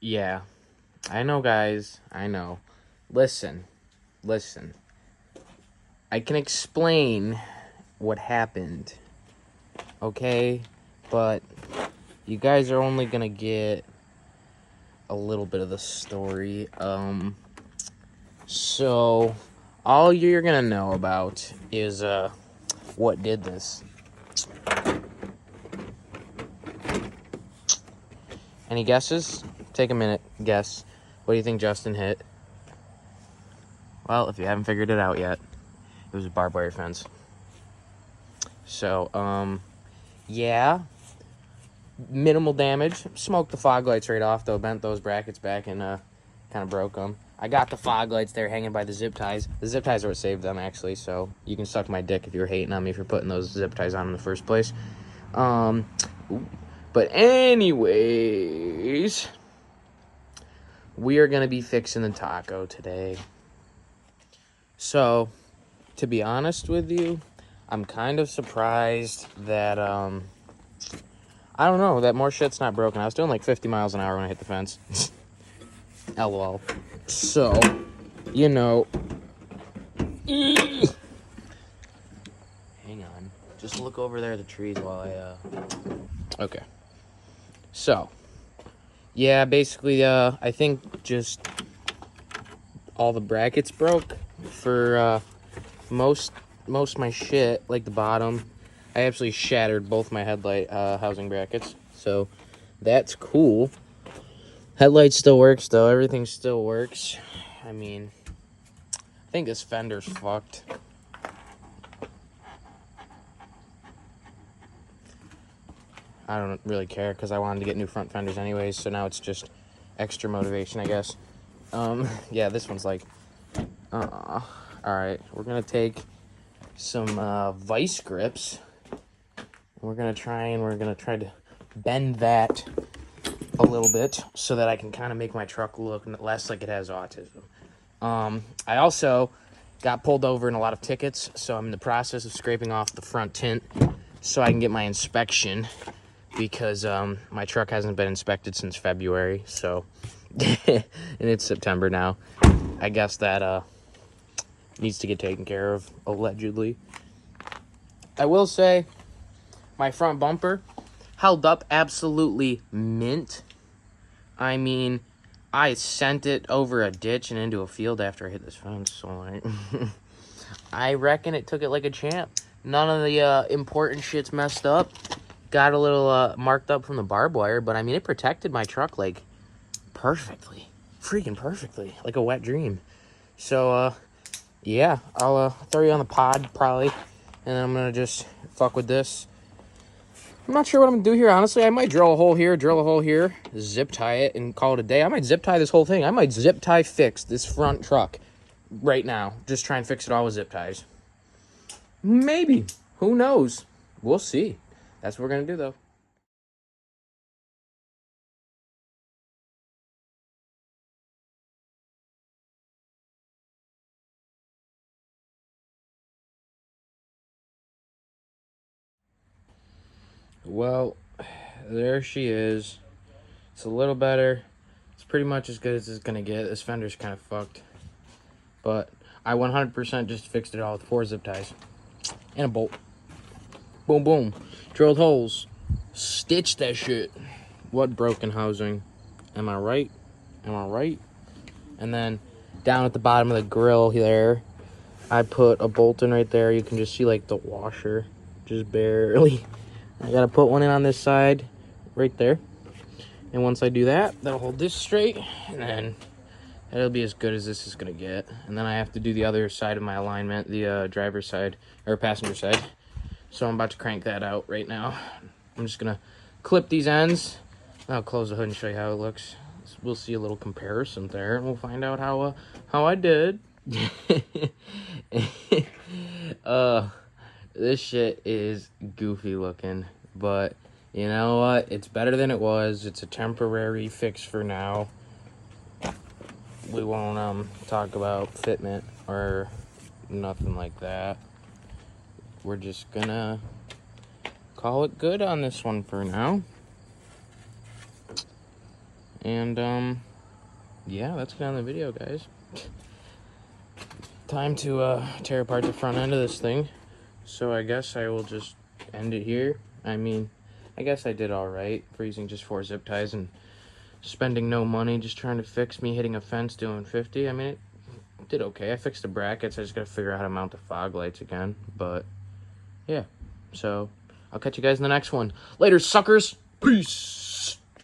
Yeah, I know, guys. I know. Listen. I can explain what happened, okay? But you guys are only gonna get a little bit of the story. So all you're gonna know about is what did this. Any guesses? Take a minute. Guess. What do you think Justin hit? Well, if you haven't figured it out yet, it was a barbed wire fence. So, yeah. Minimal damage. Smoked the fog lights right off, though. Bent those brackets back and kind of broke them. I got the fog lights there hanging by the zip ties. The zip ties are what saved them, actually, so you can suck my dick if you were hating on me for putting those zip ties on in the first place. But anyways, we are going to be fixing the taco today. So, to be honest with you, I'm kind of surprised that, I don't know, that more shit's not broken. I was doing like 50 miles an hour when I hit the fence. LOL. So, you know. Hang on. Just look over there at the trees while I, Okay. So, yeah, basically, I think just all the brackets broke for, most of my shit, like the bottom. I absolutely shattered both my headlight housing brackets, so that's cool. Headlight still works, though. Everything still works. I mean, I think this fender's fucked. I don't really care, because I wanted to get new front fenders anyways, so now it's just extra motivation, I guess. Yeah, this one's like, Alright, we're gonna take some vice grips. We're gonna try to bend that a little bit so that I can kind of make my truck look less like it has autism. I also got pulled over in a lot of tickets, so I'm in the process of scraping off the front tint so I can get my inspection, because my truck hasn't been inspected since February, so and it's September now. I guess that needs to get taken care of, allegedly. I will say my front bumper held up absolutely mint. I mean, I sent it over a ditch and into a field after I hit this fence, so like, I reckon it took it like a champ. None of the important shit's messed up. Got a little marked up from the barbed wire, but I mean, it protected my truck like perfectly. Freaking perfectly. Like a wet dream. So, yeah, I'll throw you on the pod probably, and then I'm gonna just fuck with this. I'm not sure what I'm gonna do here, honestly. I might drill a hole here, zip tie it, and call it a day. I might zip tie this whole thing. I might zip tie fix this front truck right now. Just try and fix it all with zip ties. Maybe. Who knows? We'll see. That's what we're gonna do, though. Well, there she is. It's a little better. It's pretty much as good as it's gonna get. This fender's kind of fucked, but I 100% just fixed it all with 4 zip ties and a bolt. Boom, boom. Drilled holes. Stitched that shit. What broken housing? Am I right? And then down at the bottom of the grill there, I put a bolt in right there. You can just see like the washer, just barely. I gotta put one in on this side, right there. And once I do that, that'll hold this straight, and then that'll be as good as this is gonna get. And then I have to do the other side of my alignment, the driver's side, or passenger side. So I'm about to crank that out right now. I'm just gonna clip these ends. I'll close the hood and show you how it looks. We'll see a little comparison there, and we'll find out how I did. This shit is goofy looking, but you know what? It's better than it was. It's a temporary fix for now. We won't talk about fitment or nothing like that. We're just gonna call it good on this one for now. And, yeah, that's kind of the video, guys. Time to tear apart the front end of this thing. So I guess I will just end it here. I mean, I guess I did all right for using just 4 zip ties and spending no money, just trying to fix me hitting a fence doing 50. I mean, it did okay. I fixed the brackets. I just got to figure out how to mount the fog lights again. But, yeah. So, I'll catch you guys in the next one. Later, suckers. Peace.